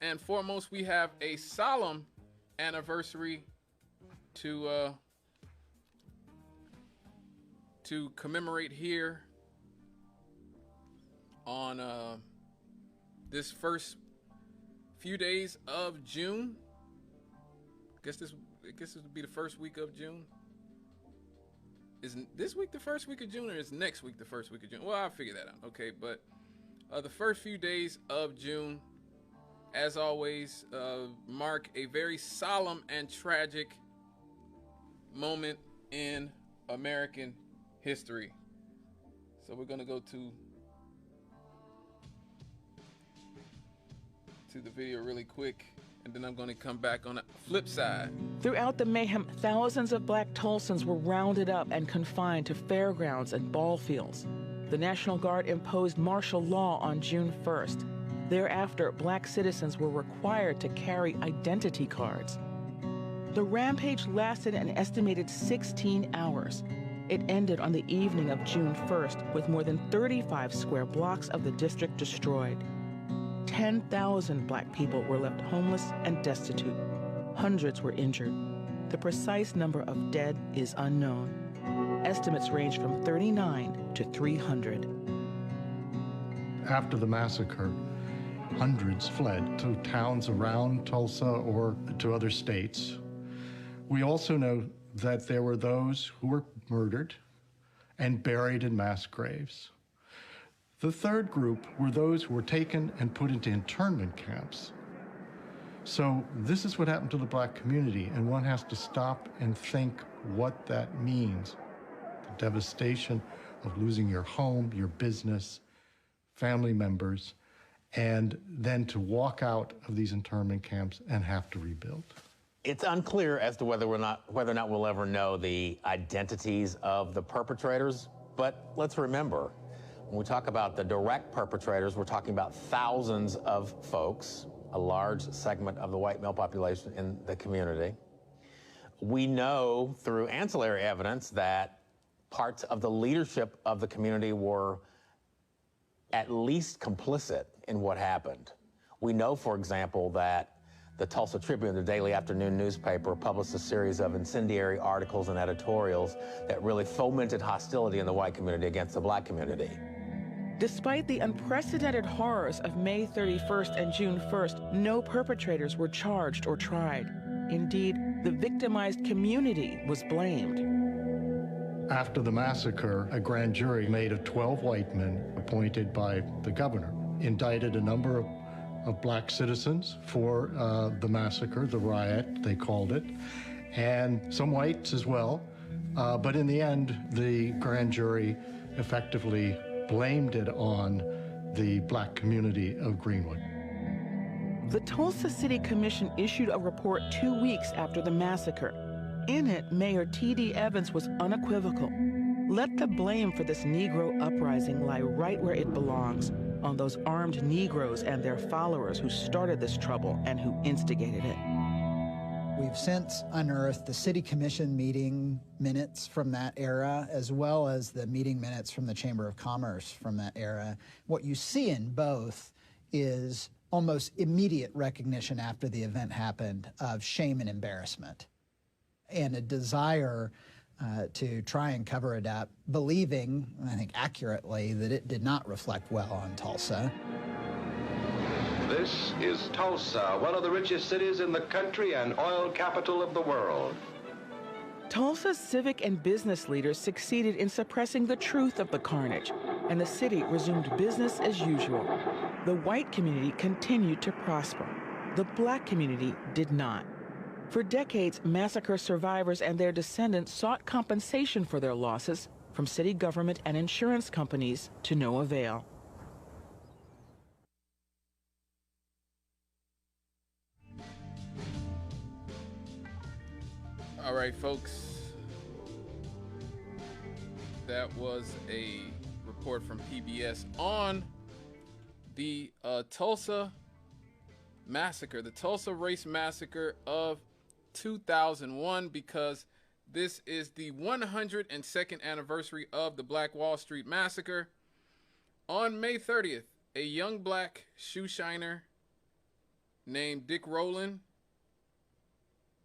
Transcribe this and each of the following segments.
and foremost, we have a solemn anniversary to commemorate here on this first few days of June. I guess this would be the first week of June. Is this week the first week of June, or is next week the first week of June? Well, I'll figure that out. Okay, but the first few days of June, as always, mark a very solemn and tragic moment in American history. So we're gonna go to the video really quick, and then I'm going to come back on the flip side. Throughout the mayhem, thousands of black Tulsans were rounded up and confined to fairgrounds and ball fields. The National Guard imposed martial law on June 1st. Thereafter, black citizens were required to carry identity cards. The rampage lasted an estimated 16 hours. It ended on the evening of June 1st with more than 35 square blocks of the district destroyed. 10,000 black people were left homeless and destitute. Hundreds were injured. The precise number of dead is unknown. Estimates range from 39 to 300. After the massacre, hundreds fled to towns around Tulsa or to other states. We also know that there were those who were murdered and buried in mass graves. The third group were those who were taken and put into internment camps. So this is what happened to the black community, and one has to stop and think what that means. The devastation of losing your home, your business, family members, and then to walk out of these internment camps and have to rebuild. It's unclear as to whether or not we'll ever know the identities of the perpetrators, but let's remember, when we talk about the direct perpetrators, we're talking about thousands of folks, a large segment of the white male population in the community. We know through ancillary evidence that parts of the leadership of the community were at least complicit in what happened. We know, for example, that the Tulsa Tribune, the daily afternoon newspaper, published a series of incendiary articles and editorials that really fomented hostility in the white community against the black community. Despite the unprecedented horrors of May 31st and June 1st, no perpetrators were charged or tried. Indeed, the victimized community was blamed. After the massacre, a grand jury made of 12 white men appointed by the governor indicted a number of black citizens for the massacre, the riot, they called it, and some whites as well. But in the end, the grand jury effectively blamed it on the black community of Greenwood. The Tulsa City Commission issued a report 2 weeks after the massacre. In it, Mayor T.D. Evans was unequivocal. Let the blame for this Negro uprising lie right where it belongs, on those armed Negroes and their followers who started this trouble and who instigated it. We've since unearthed the City Commission meeting minutes from that era, as well as the meeting minutes from the Chamber of Commerce from that era. What you see in both is almost immediate recognition after the event happened of shame and embarrassment, and a desire to try and cover it up, believing, I think accurately, that it did not reflect well on Tulsa. This is Tulsa, one of the richest cities in the country and oil capital of the world. Tulsa's civic and business leaders succeeded in suppressing the truth of the carnage, and the city resumed business as usual. The white community continued to prosper. The black community did not. For decades, massacre survivors and their descendants sought compensation for their losses from city government and insurance companies to no avail. All right, folks. That was a report from PBS on the Tulsa Massacre, the Tulsa Race Massacre of 2001, because this is the 102nd anniversary of the Black Wall Street Massacre. On May 30th, a young black shoe shiner named Dick Rowland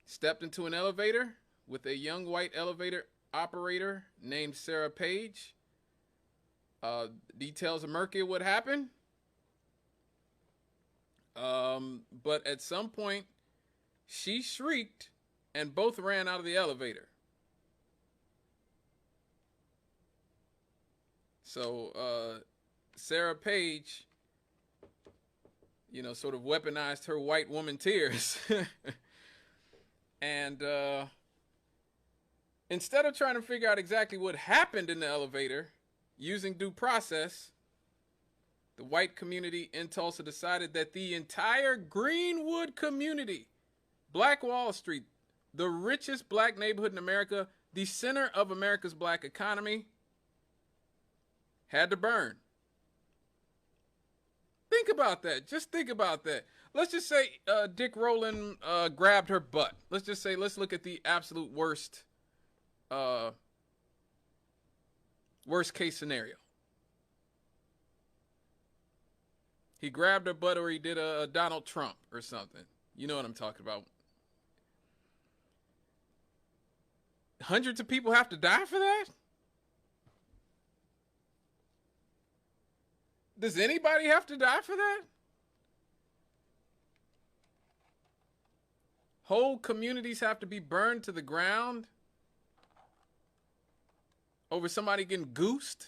stepped into an elevator with a young white elevator operator named Sarah Page. Details are murky what happened. But at some point, she shrieked and both ran out of the elevator. So Sarah Page, sort of weaponized her white woman tears. And instead of trying to figure out exactly what happened in the elevator, using due process, the white community in Tulsa decided that the entire Greenwood community, Black Wall Street, the richest black neighborhood in America, the center of America's black economy, had to burn. Think about that. Just think about that. Let's just say Dick Rowland grabbed her butt. Let's look at the absolute worst case scenario. He grabbed her butt, or he did a Donald Trump or something. You know what I'm talking about. Hundreds of people have to die for that? Does anybody have to die for that? Whole communities have to be burned to the ground over somebody getting goosed?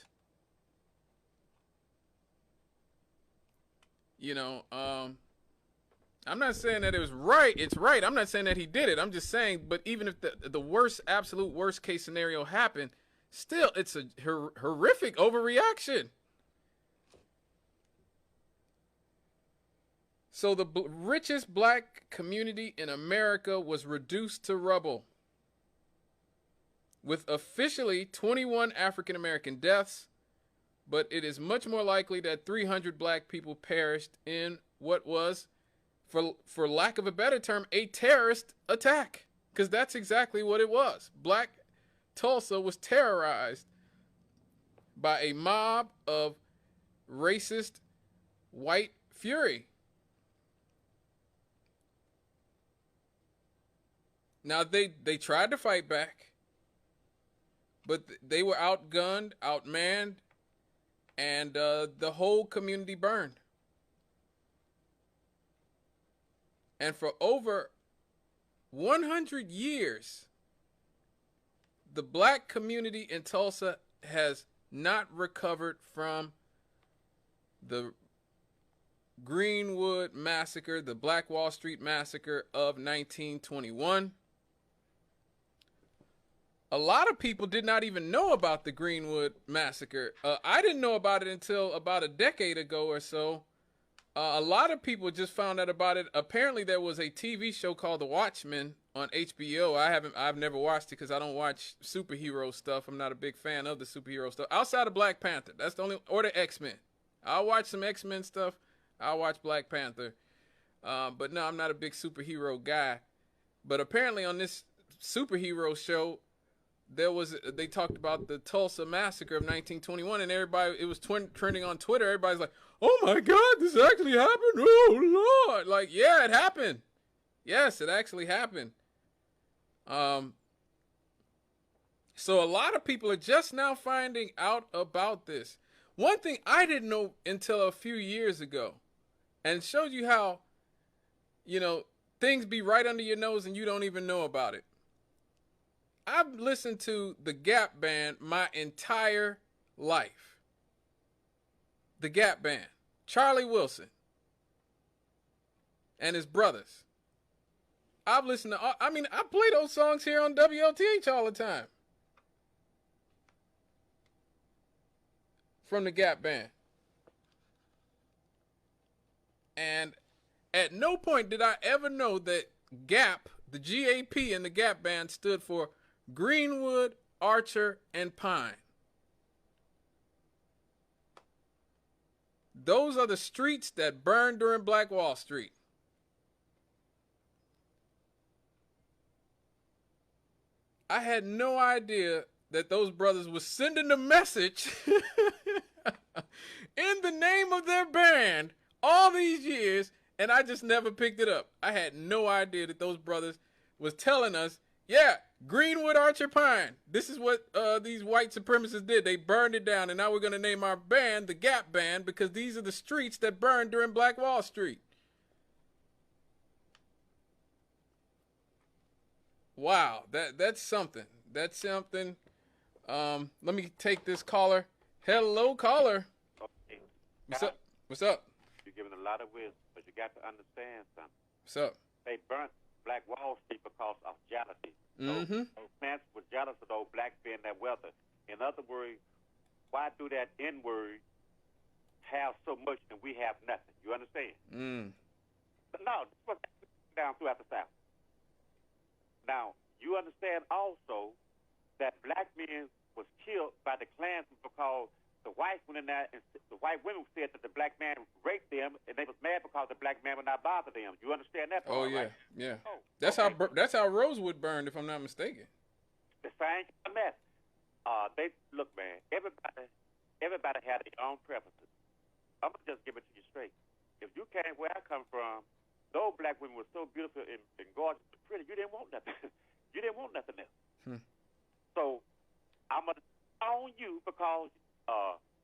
I'm not saying that it was right. It's right. I'm not saying that he did it. I'm just saying, but even if the absolute worst case scenario happened, still, it's a horrific overreaction. So the richest black community in America was reduced to rubble, with officially 21 African-American deaths, but it is much more likely that 300 black people perished in what was, for lack of a better term, a terrorist attack, because that's exactly what it was. Black Tulsa was terrorized by a mob of racist white fury. Now, they tried to fight back, but they were outgunned, outmanned, and the whole community burned. And for over 100 years, the black community in Tulsa has not recovered from the Greenwood Massacre, the Black Wall Street Massacre of 1921. A lot of people did not even know about the Greenwood Massacre. I didn't know about it until about a decade ago or so. A lot of people just found out about it. Apparently, there was a TV show called The Watchmen on HBO. I've never watched it because I don't watch superhero stuff. I'm not a big fan of the superhero stuff. Outside of Black Panther, that's the only, or the X-Men. I'll watch some X-Men stuff. I'll watch Black Panther. But no, I'm not a big superhero guy. But apparently on this superhero show, they talked about the Tulsa Massacre of 1921, and everybody, it was trending on Twitter. Everybody's like, "Oh my God, this actually happened! Oh Lord!" Like, yeah, it happened. Yes, it actually happened. So a lot of people are just now finding out about this. One thing I didn't know until a few years ago, and it shows you how, things be right under your nose and you don't even know about it. I've listened to the Gap Band my entire life. The Gap Band. Charlie Wilson and his brothers. I've listened to, I play those songs here on WLTH all the time. From the Gap Band. And at no point did I ever know that GAP, the GAP in the Gap Band, stood for Greenwood, Archer, and Pine. Those are the streets that burned during Black Wall Street. I had no idea that those brothers were sending a message in the name of their band all these years And I just never picked it up. I had no idea that those brothers was telling us, yeah, Greenwood Archer Pine. This is what these white supremacists did. They burned it down, and now we're going to name our band the Gap Band because these are the streets that burned during Black Wall Street. Wow, that's something. That's something. Let me take this caller. Hello, caller. Okay. What's up? What's up? You're giving a lot of wisdom, but you got to understand something. What's up? They burnt Black Wall Street because of jealousy. Mm-hmm. Those plants were jealous of those blacks being that wealthy. In other words, why do that N-word have so much and we have nothing? You understand? Mm. But no, this was down throughout the South. Now, you understand also that black men was killed by the Klansmen because the whites went in there and the white women said that the black man raped them, and they was mad because the black man would not bother them. You understand that? Oh, yeah, right? yeah. Oh, that's okay. that's how Rosewood burned, if I'm not mistaken. The same mess. They look, man. Everybody had their own preferences. I'm gonna just give it to you straight. If you came where I come from, those black women were so beautiful and gorgeous and pretty. You didn't want nothing. You didn't want nothing else. So I'm gonna own you because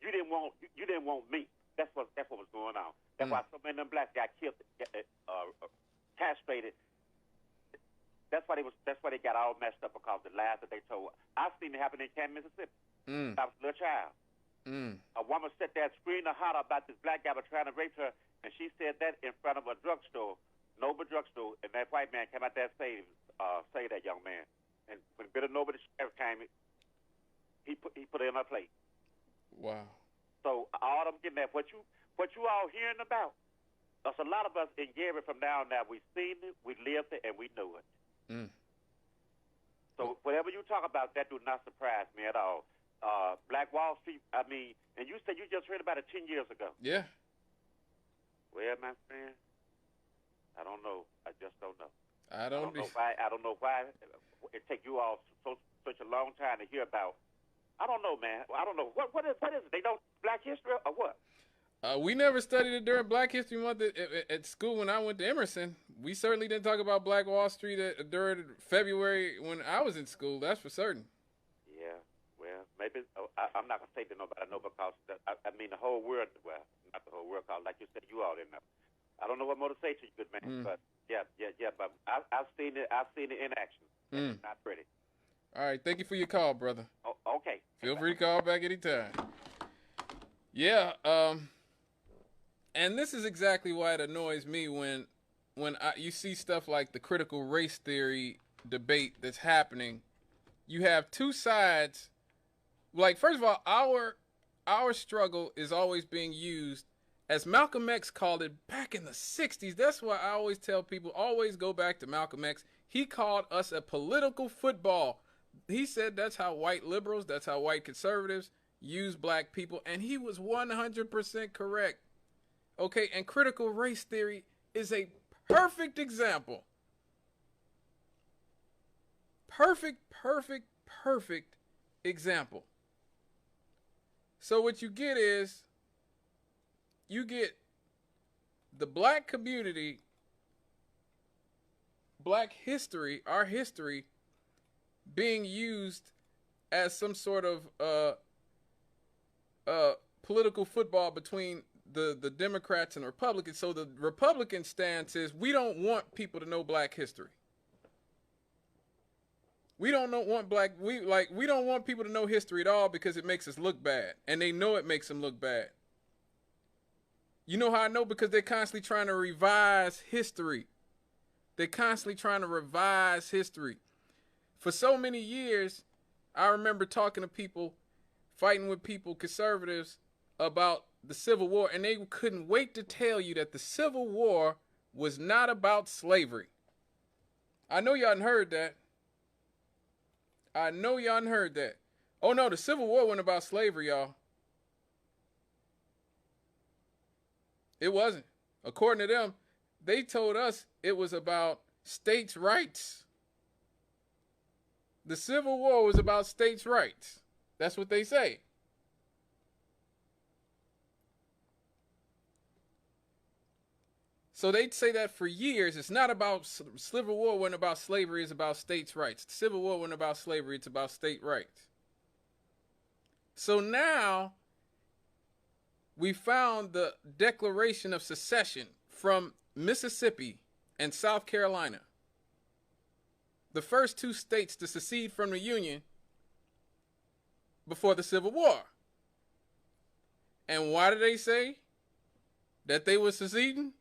you didn't want me. That's what was going on. That's why so many of them blacks got killed, castrated. That's why they got all messed up because of the lies that they told. I've seen it happen in Canton, Mississippi. I was a little child. A woman sat there screaming and holler about this black guy was trying to rape her, and she said that in front of a drugstore, Noble drugstore, and that white man came out there and saved that young man. And when Bitter Noble, the sheriff, came, he put it on her plate. Wow. So all I'm getting at, what you all hearing about, there's a lot of us in Gary from down there. We've seen it, we lived it, and we know it. So whatever you talk about, that do not surprise me at all. Black Wall Street, I mean, and you said you just heard about it 10 years ago. Yeah. Well, my friend, I don't know. I just don't know. I don't know why it take you all such a long time to hear about. I don't know, man. I don't know. What is it? They don't Black history or what? We never studied it during Black History Month at school when I went to Emerson. We certainly didn't talk about Black Wall Street during February when I was in school. That's for certain. Yeah. Well, maybe I'm not gonna say that nobody know because I mean the whole world. Well, not the whole world, cause like you said, you all didn't know. I don't know what more to say to you, good man. But yeah. But I've seen it. I've seen it in action. And it's not pretty. All right. Thank you for your call, brother. Oh, okay. Feel free to call back anytime. Yeah. And this is exactly why it annoys me when you see stuff like the critical race theory debate that's happening. You have two sides. Like, first of all, our struggle is always being used, as Malcolm X called it back in the 60s. That's why I always tell people, always go back to Malcolm X. He called us a political football. He said that's how white liberals, that's how white conservatives use black people, and he was 100% correct. Okay, and critical race theory is a perfect example. Perfect example. So what you get is, you get the black community, black history, our history, being used as some sort of political football between the Democrats and Republicans. So the Republican stance is, we don't want people to know black history. We don't want people to know history at all because it makes us look bad, and they know it makes them look bad. You know how I know? Because they're constantly trying to revise history. They're constantly trying to revise history. For so many years, I remember talking to people, fighting with people, conservatives, about the Civil War, and they couldn't wait to tell you that the Civil War was not about slavery. I know y'all hadn't heard that. Oh no, the Civil War wasn't about slavery, y'all. It wasn't. According to them, they told us it was about states' rights. The Civil War was about states' rights. That's what they say. So they'd say that for years. It's not about, Civil War wasn't about slavery, it's about states' rights. The Civil War wasn't about slavery, it's about state rights. So now we found the Declaration of Secession from Mississippi and South Carolina, the first two states to secede from the Union before the Civil War. And why did they say that they were seceding?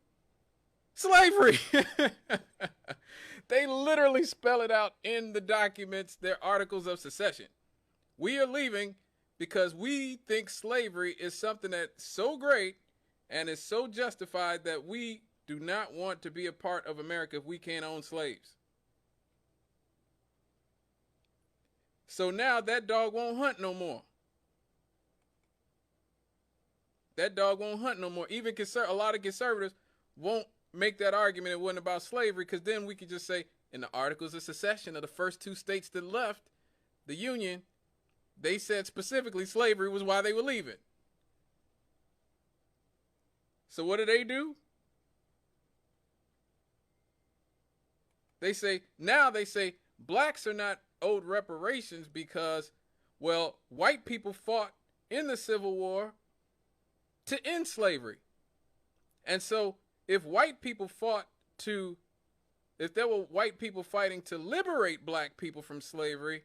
Slavery. They literally spell it out in the documents, their articles of secession. We are leaving because we think slavery is something that's so great and is so justified that we do not want to be a part of America if we can't own slaves. So now that dog won't hunt no more. That dog won't hunt no more. Even a lot of conservatives won't make that argument it wasn't about slavery, because then we could just say in the Articles of Secession of the first two states that left the Union, they said specifically slavery was why they were leaving. So what do? They say blacks are not owed reparations because, well, white people fought in the Civil War to end slavery. And so if there were white people fighting to liberate black people from slavery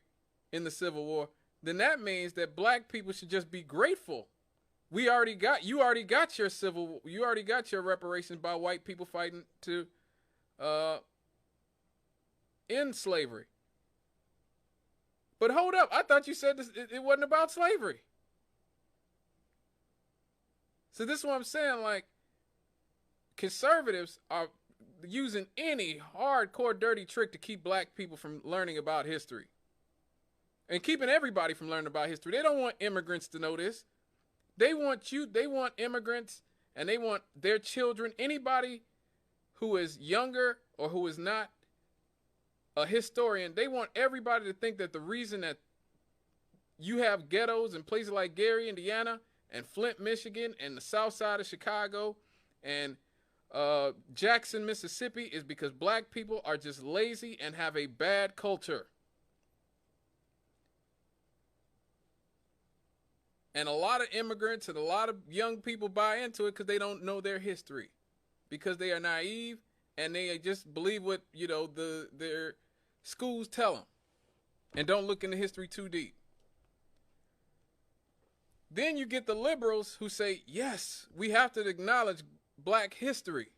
in the Civil War, then that means that black people should just be grateful. You already got your reparations by white people fighting to end slavery. But hold up, I thought you said it wasn't about slavery. So this is what I'm saying, like, conservatives are using any hardcore dirty trick to keep black people from learning about history. And keeping everybody from learning about history. They don't want immigrants to know this. They want immigrants, and they want their children, anybody who is younger or who is not a historian, they want everybody to think that the reason that you have ghettos in places like Gary, Indiana, and Flint, Michigan, and the south side of Chicago, and Jackson, Mississippi, is because black people are just lazy and have a bad culture. And a lot of immigrants and a lot of young people buy into it because they don't know their history, because they are naive and they just believe what, their schools tell them, and don't look into history too deep. Then you get the liberals who say, yes, we have to acknowledge black history.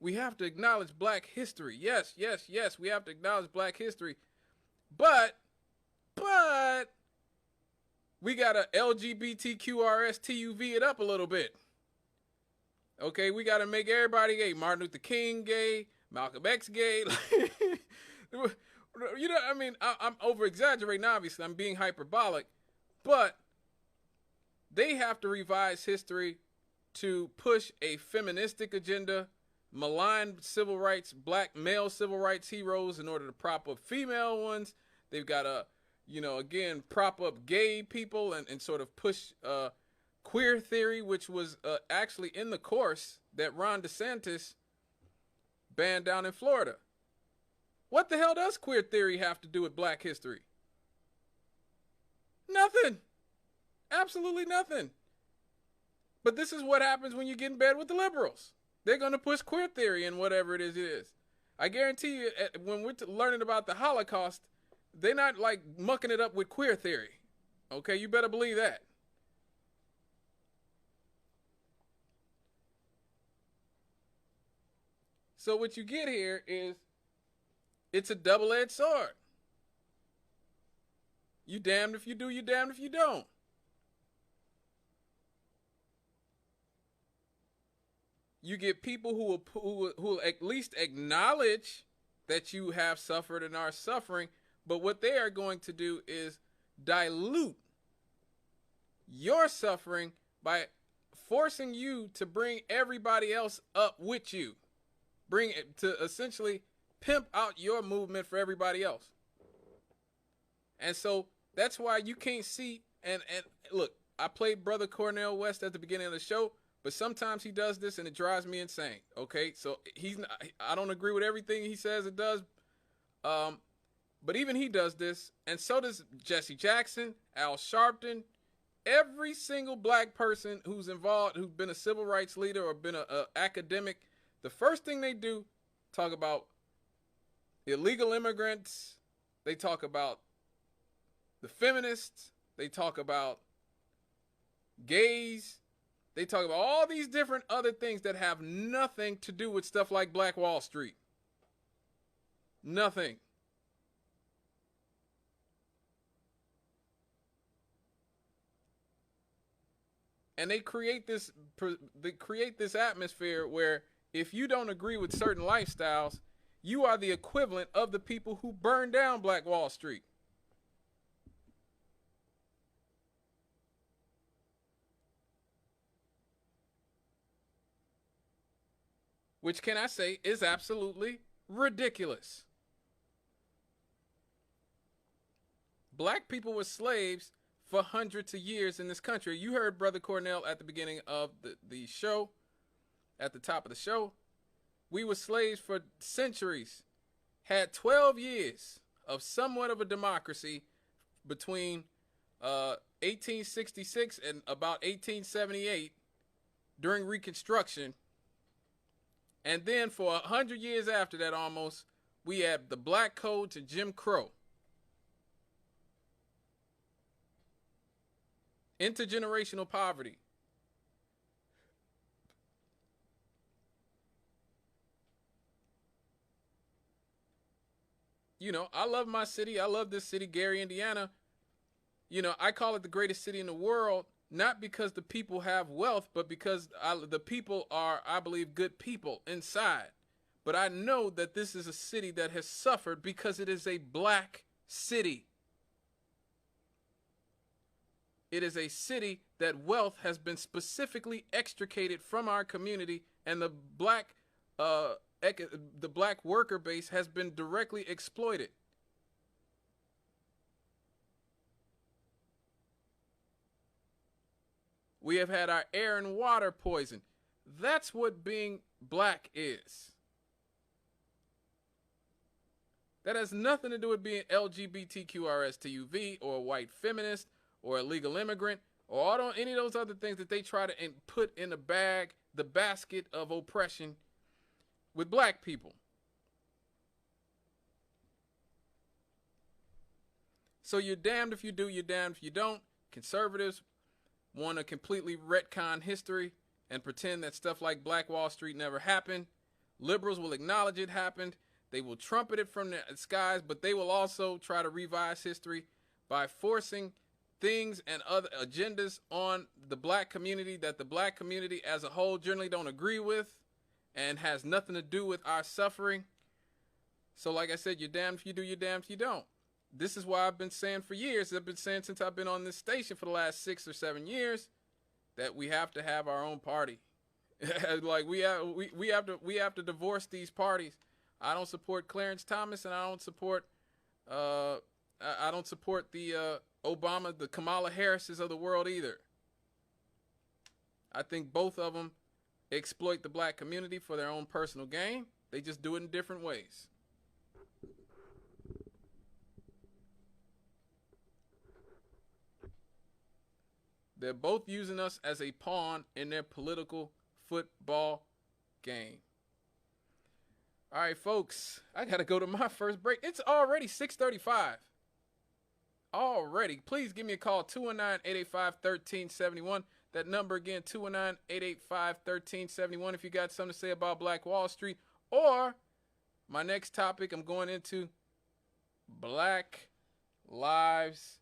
We have to acknowledge black history. Yes, yes, yes, we have to acknowledge black history. But we got to LGBTQRSTUV it up a little bit. Okay, we got to make everybody gay. Martin Luther King gay, Malcolm X gay. I'm over-exaggerating, obviously. I'm being hyperbolic. But they have to revise history to push a feministic agenda, malign civil rights, black male civil rights heroes in order to prop up female ones. They've got to, again, prop up gay people and sort of push queer theory, which was actually in the course that Ron DeSantis banned down in Florida. What the hell does queer theory have to do with black history? Nothing. Absolutely nothing. But this is what happens when you get in bed with the liberals. They're going to push queer theory and whatever it is. I guarantee you, when we're learning about the Holocaust, they're not like mucking it up with queer theory. Okay, you better believe that. So what you get here is, it's a double-edged sword. You damned if you do, you damned if you don't. You get people who will at least acknowledge that you have suffered and are suffering, but what they are going to do is dilute your suffering by forcing you to bring everybody else up with you. Bring it to essentially pimp out your movement for everybody else. And so that's why you can't see, and look, I played Brother Cornel West at the beginning of the show. but sometimes he does this and it drives me insane. Okay, so I don't agree with everything he says it does, but even he does this, and so does Jesse Jackson, Al Sharpton, every single black person who's involved, who's been a civil rights leader or been a academic. The first thing they do, talk about illegal immigrants. They talk about the feminists. They talk about gays. They talk about all these different other things that have nothing to do with stuff like Black Wall Street. Nothing. And they create this atmosphere where if you don't agree with certain lifestyles, you are the equivalent of the people who burned down Black Wall Street. Which, can I say, is absolutely ridiculous. Black people were slaves for hundreds of years in this country. You heard Brother Cornell at the beginning of the show, at the top of the show. We were slaves for centuries, had 12 years of somewhat of a democracy between 1866 and about 1878 during Reconstruction. And then for 100 years after that almost, we had the Black Codes and Jim Crow. Intergenerational poverty. You know, I love my city. I love this city, Gary, Indiana. You know, I call it the greatest city in the world, not because the people have wealth, but because the people are, I believe, good people inside. But I know that this is a city that has suffered because it is a black city. It is a city that wealth has been specifically extricated from our community, and the black worker base has been directly exploited. We have had our air and water poisoned. That's what being black is. That has nothing to do with being LGBTQRSTUV or a white feminist or a legal immigrant or any of those other things that they try to put in the basket of oppression with black people. So you're damned if you do, you're damned if you don't. Conservatives want to completely retcon history and pretend that stuff like Black Wall Street never happened. Liberals will acknowledge it happened. They will trumpet it from the skies, but they will also try to revise history by forcing things and other agendas on the black community that the black community as a whole generally don't agree with and has nothing to do with our suffering. So like I said, you're damned if you do, you're damned if you don't. This is why I've been saying for years, I've been saying since I've been on this station for the last 6 or 7 years, that we have to have our own party. Like we have to divorce these parties. I don't support Clarence Thomas, and I don't support the Obama, the Kamala Harrises of the world either. I think both of them exploit the black community for their own personal gain. They just do it in different ways. They're both using us as a pawn in their political football game. All right, folks, I got to go to my first break. It's already 6:35. Already. Please give me a call, 219-885-1371. That number again, 219-885-1371. If you got something to say about Black Wall Street, or my next topic, I'm going into Black Lives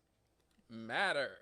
Matter.